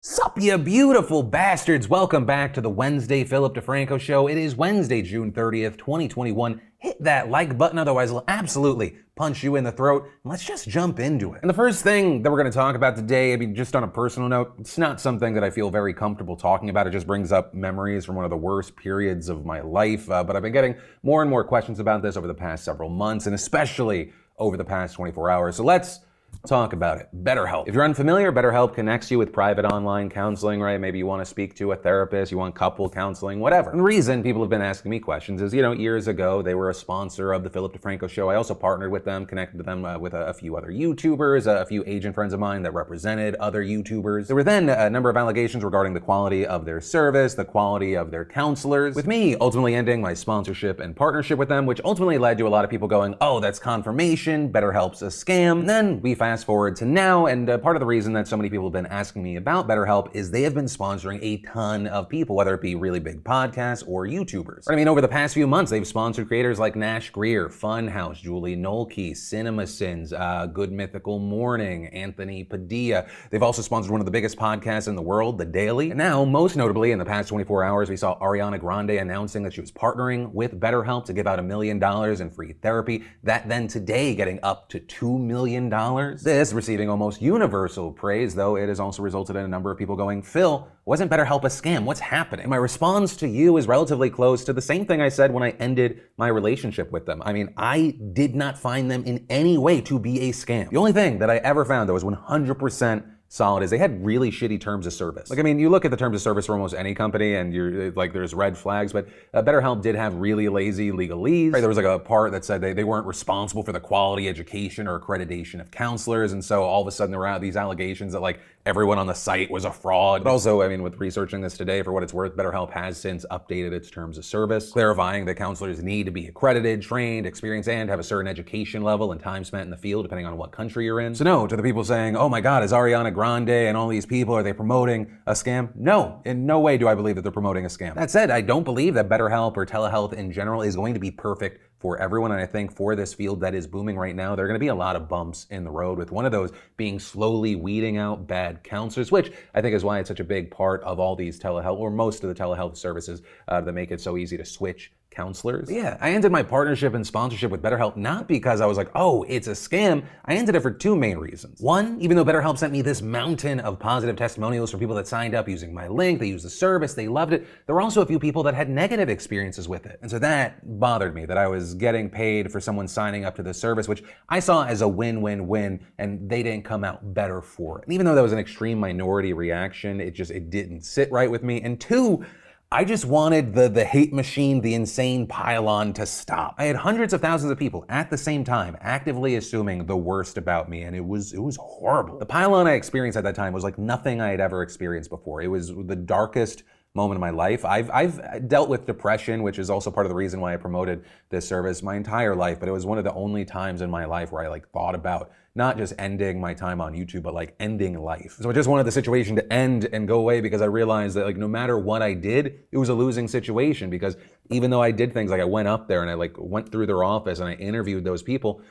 Sup, you beautiful bastards! Welcome back to the Wednesday Philip DeFranco Show. It is Wednesday, June 30th, 2021. Hit that like button, otherwise I'll absolutely punch you in the throat. Let's just jump into it. And the first thing that we're going to talk about today, just on a personal note, it's not something that I feel very comfortable talking about. It just brings up memories from one of the worst periods of my life. But I've been getting more and more questions about this over the past several months, and especially over the past 24 hours. So let's talk about it. BetterHelp. If you're unfamiliar, BetterHelp connects you with private online counseling, right? Maybe you want to speak to a therapist, you want couple counseling, whatever. And the reason people have been asking me questions is, years ago, they were a sponsor of the Philip DeFranco Show. I also partnered with them, connected to them with a few other YouTubers, a few agent friends of mine that represented other YouTubers. There were then a number of allegations regarding the quality of their service, the quality of their counselors, with me ultimately ending my sponsorship and partnership with them, which ultimately led to a lot of people going, oh, that's confirmation, BetterHelp's a scam. And then we fast forward to now, and part of the reason that so many people have been asking me about BetterHelp is they have been sponsoring a ton of people, whether it be really big podcasts or YouTubers. I mean, over the past few months, they've sponsored creators like Nash Greer, Funhouse, Julie Nolke, CinemaSins, Good Mythical Morning, Anthony Padilla. They've also sponsored one of the biggest podcasts in the world, The Daily. And now, most notably, in the past 24 hours, we saw Ariana Grande announcing that she was partnering with BetterHelp to give out $1 million in free therapy. That then today getting up to $2 million. This receiving almost universal praise, though it has also resulted in a number of people going, Phil, wasn't BetterHelp a scam? What's happening? My response to you is relatively close to the same thing I said when I ended my relationship with them. I mean, I did not find them in any way to be a scam. The only thing that I ever found that was 100% solid is they had really shitty terms of service. You look at the terms of service for almost any company and you're like, there's red flags, but BetterHelp did have really lazy legalese. Right? There was like a part that said they weren't responsible for the quality, education, or accreditation of counselors. And so all of a sudden there were these allegations that everyone on the site was a fraud. But also, with researching this today, for what it's worth, BetterHelp has since updated its terms of service, clarifying that counselors need to be accredited, trained, experienced, and have a certain education level and time spent in the field, depending on what country you're in. So no, to the people saying, oh my God, is Ariana Grande and all these people, are they promoting a scam? No, in no way do I believe that they're promoting a scam. That said, I don't believe that BetterHelp or telehealth in general is going to be perfect for everyone. And I think for this field that is booming right now, there are going to be a lot of bumps in the road, with one of those being slowly weeding out bad counselors, which I think is why it's such a big part of all these telehealth, or most of the telehealth services that make it so easy to switch counselors. But yeah, I ended my partnership and sponsorship with BetterHelp not because I was like, oh, it's a scam. I ended it for two main reasons. One, even though BetterHelp sent me this mountain of positive testimonials from people that signed up using my link, they used the service, they loved it, there were also a few people that had negative experiences with it. And so that bothered me, that I was getting paid for someone signing up to the service, which I saw as a win-win-win, and they didn't come out better for it. And even though that was an extreme minority reaction, it didn't sit right with me. And two, I just wanted the hate machine, the insane pile-on to stop. I had hundreds of thousands of people at the same time actively assuming the worst about me, and it was horrible. The pile-on I experienced at that time was like nothing I had ever experienced before. It was the darkest moment of my life. I've dealt with depression, which is also part of the reason why I promoted this service, my entire life, but it was one of the only times in my life where I thought about not just ending my time on YouTube, but ending life. So I just wanted the situation to end and go away, because I realized that no matter what I did, it was a losing situation, because even though I did things I went up there and I went through their office and I interviewed those people,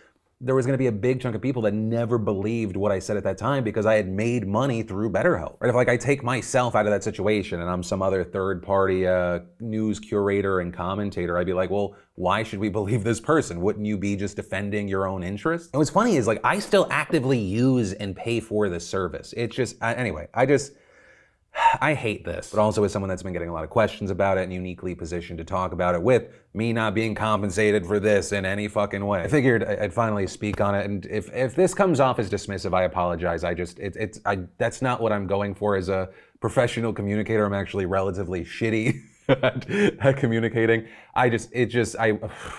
there was going to be a big chunk of people that never believed what I said at that time, because I had made money through BetterHelp. Right? If I take myself out of that situation and I'm some other third-party news curator and commentator, I'd be like, well, why should we believe this person? Wouldn't you be just defending your own interests? And what's funny is I still actively use and pay for this service. It's just, anyway, I hate this, but also as someone that's been getting a lot of questions about it and uniquely positioned to talk about it, with me not being compensated for this in any fucking way, I figured I'd finally speak on it. And if this comes off as dismissive, I apologize. That's not what I'm going for as a professional communicator. I'm actually relatively shitty at communicating.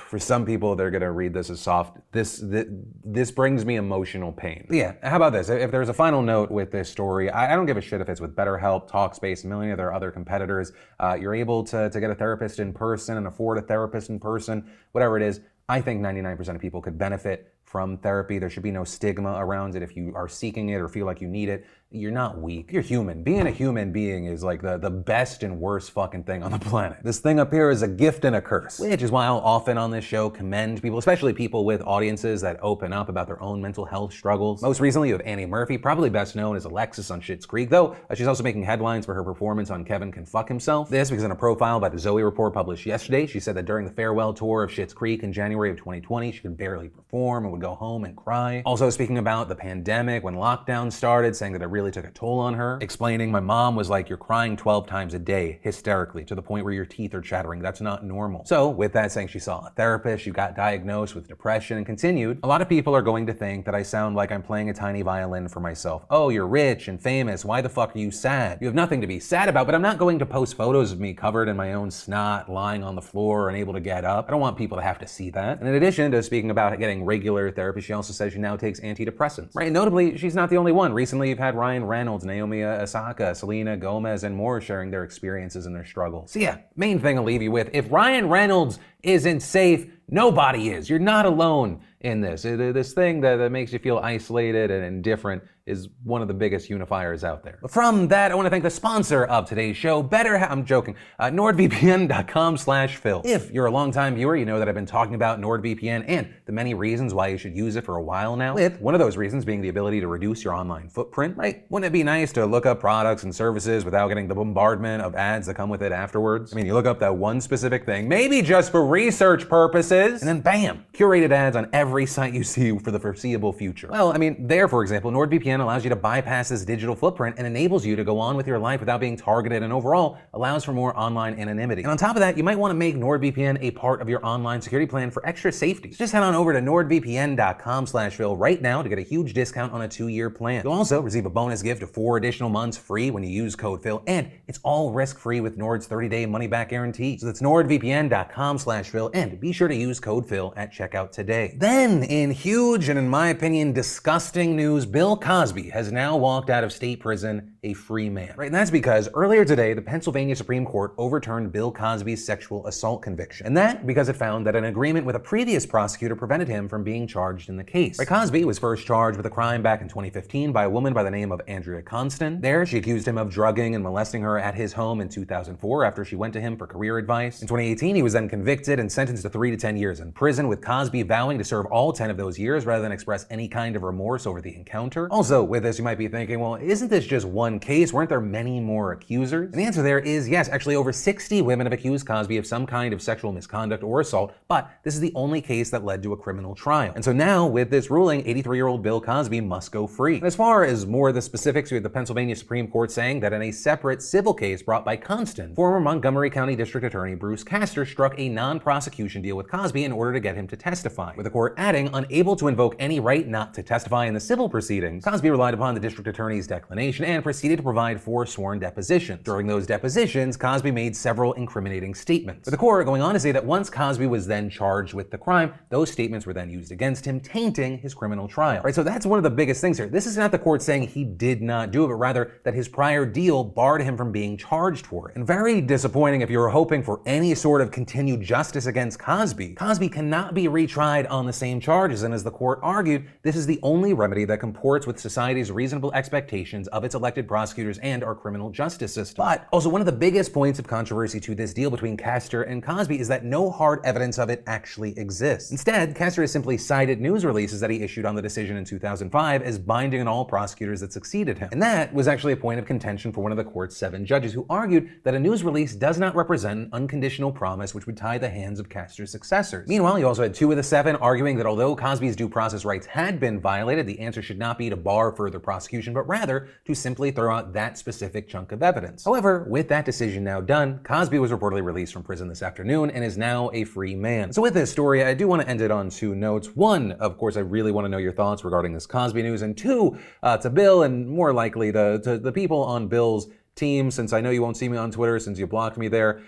For some people, they're gonna read this as soft. This brings me emotional pain. But yeah, how about this? If there's a final note with this story, I don't give a shit if it's with BetterHelp, Talkspace, and many of their other competitors. You're able to get a therapist in person and afford a therapist in person, whatever it is. I think 99% of people could benefit from therapy. There should be no stigma around it if you are seeking it or feel like you need it. You're not weak. You're human. Being a human being is like the best and worst fucking thing on the planet. This thing up here is a gift and a curse, which is why I'll often on this show commend people, especially people with audiences that open up about their own mental health struggles. Most recently, you have Annie Murphy, probably best known as Alexis on Schitt's Creek, though she's also making headlines for her performance on Kevin Can Fuck Himself. This because in a profile by the Zoe Report published yesterday, she said that during the farewell tour of Schitt's Creek in January of 2020, she could barely perform and would go home and cry. Also speaking about the pandemic, when lockdown started, saying that it really took a toll on her, explaining, my mom was like, you're crying 12 times a day, hysterically, to the point where your teeth are chattering. That's not normal. So with that, saying she saw a therapist, she got diagnosed with depression and continued, a lot of people are going to think that I sound like I'm playing a tiny violin for myself. Oh, you're rich and famous. Why the fuck are you sad? You have nothing to be sad about, but I'm not going to post photos of me covered in my own snot, lying on the floor, unable to get up. I don't want people to have to see that. And in addition to speaking about getting regular therapy, she also says she now takes antidepressants. Right? Notably, she's not the only one. Recently, you've had Ryan Reynolds, Naomi Osaka, Selena Gomez, and more sharing their experiences and their struggles. So yeah, main thing I'll leave you with, if Ryan Reynolds isn't safe, nobody is. You're not alone in this. This thing that makes you feel isolated and indifferent is one of the biggest unifiers out there. But from that, I want to thank the sponsor of today's show, I'm joking, NordVPN.com/Phil. If you're a longtime viewer, you know that I've been talking about NordVPN and the many reasons why you should use it for a while now, with one of those reasons being the ability to reduce your online footprint, right? Wouldn't it be nice to look up products and services without getting the bombardment of ads that come with it afterwards? I mean, you look up that one specific thing, maybe just for research purposes, and then bam, curated ads on every site you see for the foreseeable future. Well, I mean, for example, NordVPN allows you to bypass this digital footprint and enables you to go on with your life without being targeted, and overall allows for more online anonymity. And on top of that, you might want to make NordVPN a part of your online security plan for extra safety. So just head on over to NordVPN.com/Phil right now to get a huge discount on a 2-year plan. You'll also receive a bonus gift of 4 additional months free when you use code Phil, and it's all risk-free with Nord's 30-day money-back guarantee. So that's NordVPN.com/Phil, and be sure to use code Phil at checkout today. Then, in huge and in my opinion disgusting news, Bill Cosby has now walked out of state prison a free man. Right, and that's because earlier today, the Pennsylvania Supreme Court overturned Bill Cosby's sexual assault conviction. And that because it found that an agreement with a previous prosecutor prevented him from being charged in the case. Right, Cosby was first charged with a crime back in 2015 by a woman by the name of Andrea Constant. There, she accused him of drugging and molesting her at his home in 2004 after she went to him for career advice. In 2018, he was then convicted and sentenced to 3 to 10 years in prison, with Cosby vowing to serve all 10 of those years rather than express any kind of remorse over the encounter. Also, with this, you might be thinking, well, isn't this just one case? Weren't there many more accusers? And the answer there is yes. Actually, over 60 women have accused Cosby of some kind of sexual misconduct or assault, but this is the only case that led to a criminal trial. And so now, with this ruling, 83-year-old Bill Cosby must go free. And as far as more of the specifics, we have the Pennsylvania Supreme Court saying that in a separate civil case brought by Constant, former Montgomery County District Attorney Bruce Castor struck a non-prosecution deal with Cosby in order to get him to testify, with the court adding, unable to invoke any right not to testify in the civil proceedings, Cosby relied upon the district attorney's declination and proceeded to provide 4 sworn depositions. During those depositions, Cosby made several incriminating statements, with the court going on to say that once Cosby was then charged with the crime, those statements were then used against him, tainting his criminal trial. Right, so that's one of the biggest things here. This is not the court saying he did not do it, but rather that his prior deal barred him from being charged for it. And very disappointing if you were hoping for any sort of continued justice against Cosby. Cosby cannot be retried on the same charges, and as the court argued, this is the only remedy that comports with society's reasonable expectations of its elected prosecutors and our criminal justice system. But also, one of the biggest points of controversy to this deal between Castor and Cosby is that no hard evidence of it actually exists. Instead, Castor has simply cited news releases that he issued on the decision in 2005 as binding on all prosecutors that succeeded him. And that was actually a point of contention for one of the court's 7 judges, who argued that a news release does not represent an unconditional promise which would tie the hands of Castor's successors. Meanwhile, you also had 2 of the 7 arguing that although Cosby's due process rights had been violated, the answer should not be to bar further prosecution, but rather to simply throw out that specific chunk of evidence. However, with that decision now done, Cosby was reportedly released from prison this afternoon and is now a free man. So with this story, I do want to end it on 2 notes. 1, of course, I really want to know your thoughts regarding this Cosby news, and 2, to Bill, and more likely to the people on Bill's team, since I know you won't see me on Twitter since you blocked me there.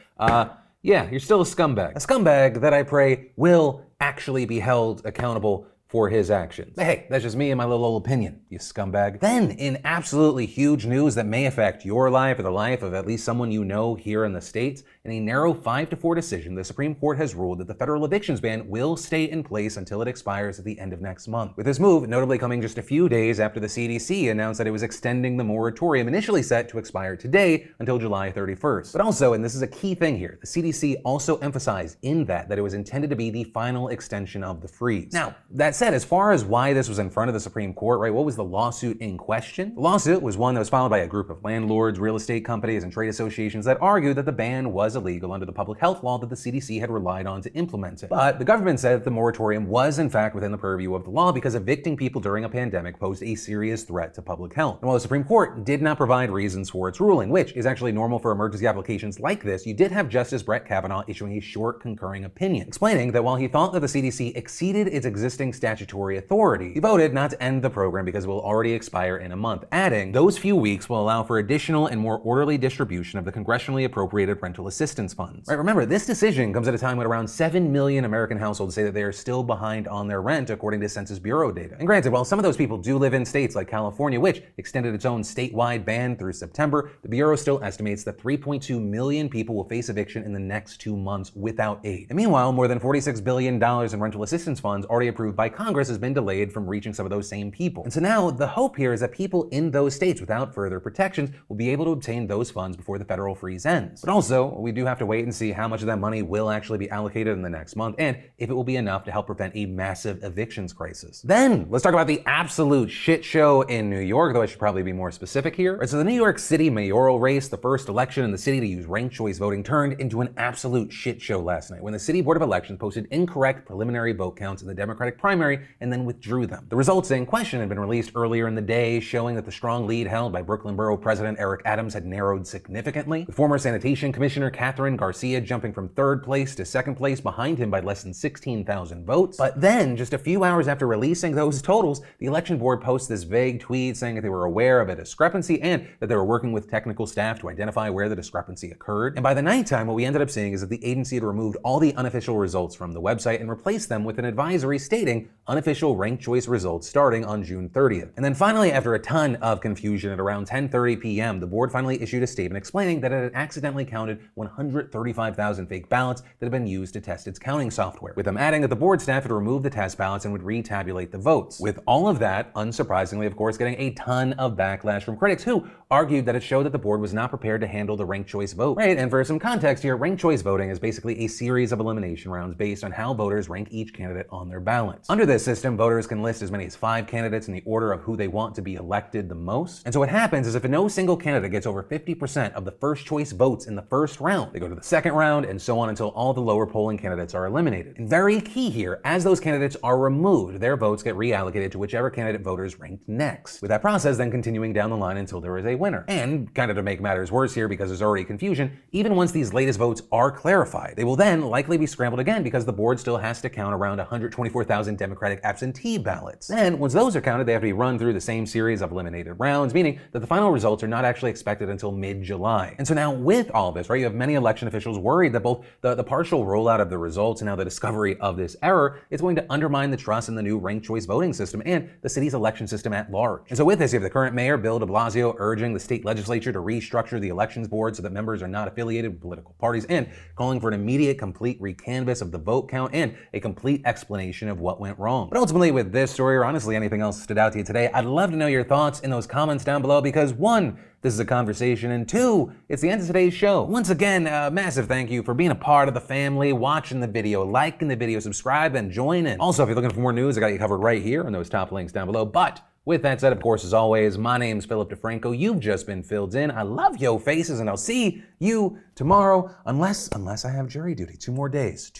Yeah, you're still a scumbag. A scumbag that I pray will actually be held accountable for his actions. But hey, that's just me and my little old opinion, you scumbag. Then, in absolutely huge news that may affect your life or the life of at least someone you know here in the States, in a narrow 5-4 decision, the Supreme Court has ruled that the federal evictions ban will stay in place until it expires at the end of next month. With this move notably coming just a few days after the CDC announced that it was extending the moratorium initially set to expire today until July 31st. But also, and this is a key thing here, the CDC also emphasized in that it was intended to be the final extension of the freeze. Now, that said, as far as why this was in front of the Supreme Court, right, what was the lawsuit in question? The lawsuit was one that was filed by a group of landlords, real estate companies, and trade associations that argued that the ban was illegal under the public health law that the CDC had relied on to implement it. But the government said that the moratorium was in fact within the purview of the law because evicting people during a pandemic posed a serious threat to public health. And while the Supreme Court did not provide reasons for its ruling, which is actually normal for emergency applications like this, you did have Justice Brett Kavanaugh issuing a short concurring opinion, explaining that while he thought that the CDC exceeded its existing statutory authority, he voted not to end the program because it will already expire in a month, adding, those few weeks will allow for additional and more orderly distribution of the congressionally appropriated rental assistance funds. Right, remember, this decision comes at a time when around 7 million American households say that they are still behind on their rent, according to Census Bureau data. And granted, while some of those people do live in states like California, which extended its own statewide ban through September, the Bureau still estimates that 3.2 million people will face eviction in the next 2 months without aid. And meanwhile, more than $46 billion in rental assistance funds already approved by Congress has been delayed from reaching some of those same people. And so now the hope here is that people in those states without further protections will be able to obtain those funds before the federal freeze ends. But also, we do have to wait and see how much of that money will actually be allocated in the next month and if it will be enough to help prevent a massive evictions crisis. Then, let's talk about the absolute shit show in New York, though I should probably be more specific here. Right, so the New York City mayoral race, the first election in the city to use ranked choice voting, turned into an absolute shit show last night when the City Board of Elections posted incorrect preliminary vote counts in the Democratic primary and then withdrew them. The results in question had been released earlier in the day, showing that the strong lead held by Brooklyn Borough President Eric Adams had narrowed significantly, with former Sanitation Commissioner Catherine Garcia jumping from 3rd place to 2nd place behind him by less than 16,000 votes. But then, just a few hours after releasing those totals, the election board posts this vague tweet saying that they were aware of a discrepancy and that they were working with technical staff to identify where the discrepancy occurred. And by the nighttime, what we ended up seeing is that the agency had removed all the unofficial results from the website and replaced them with an advisory stating unofficial ranked choice results starting on June 30th. And then finally, after a ton of confusion at around 10:30 p.m., the board finally issued a statement explaining that it had accidentally counted 135,000 fake ballots that had been used to test its counting software, with them adding that the board staff had removed the test ballots and would retabulate the votes. With all of that, unsurprisingly, of course, getting a ton of backlash from critics who argued that it showed that the board was not prepared to handle the ranked choice vote. Right, and for some context here, ranked choice voting is basically a series of elimination rounds based on how voters rank each candidate on their ballots. Under this system, voters can list as many as 5 candidates in the order of who they want to be elected the most. And so what happens is if no single candidate gets over 50% of the first choice votes in the first round, they go to the second round and so on until all the lower polling candidates are eliminated. And very key here, as those candidates are removed, their votes get reallocated to whichever candidate voters ranked next, with that process then continuing down the line until there is a winner. And kind of to make matters worse here, because there's already confusion, even once these latest votes are clarified, they will then likely be scrambled again because the board still has to count around 124,000 Democratic absentee ballots. Then, once those are counted, they have to be run through the same series of eliminated rounds, meaning that the final results are not actually expected until mid-July. And so now with all of this, right, you have many election officials worried that both the partial rollout of the results and now the discovery of this error is going to undermine the trust in the new ranked choice voting system and the city's election system at large. And so with this, you have the current mayor, Bill de Blasio, urging the state legislature to restructure the elections board so that members are not affiliated with political parties and calling for an immediate, complete recanvass of the vote count and a complete explanation of what went wrong. But ultimately with this story, or honestly anything else stood out to you today, I'd love to know your thoughts in those comments down below because 1, this is a conversation, and 2, it's the end of today's show. Once again, a massive thank you for being a part of the family, watching the video, liking the video, subscribe, and join in. Also, if you're looking for more news, I got you covered right here in those top links down below. But with that said, of course, as always, my name's Philip DeFranco. You've just been filled in. I love yo faces, and I'll see you tomorrow, unless I have jury duty. 2 more days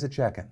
of checking.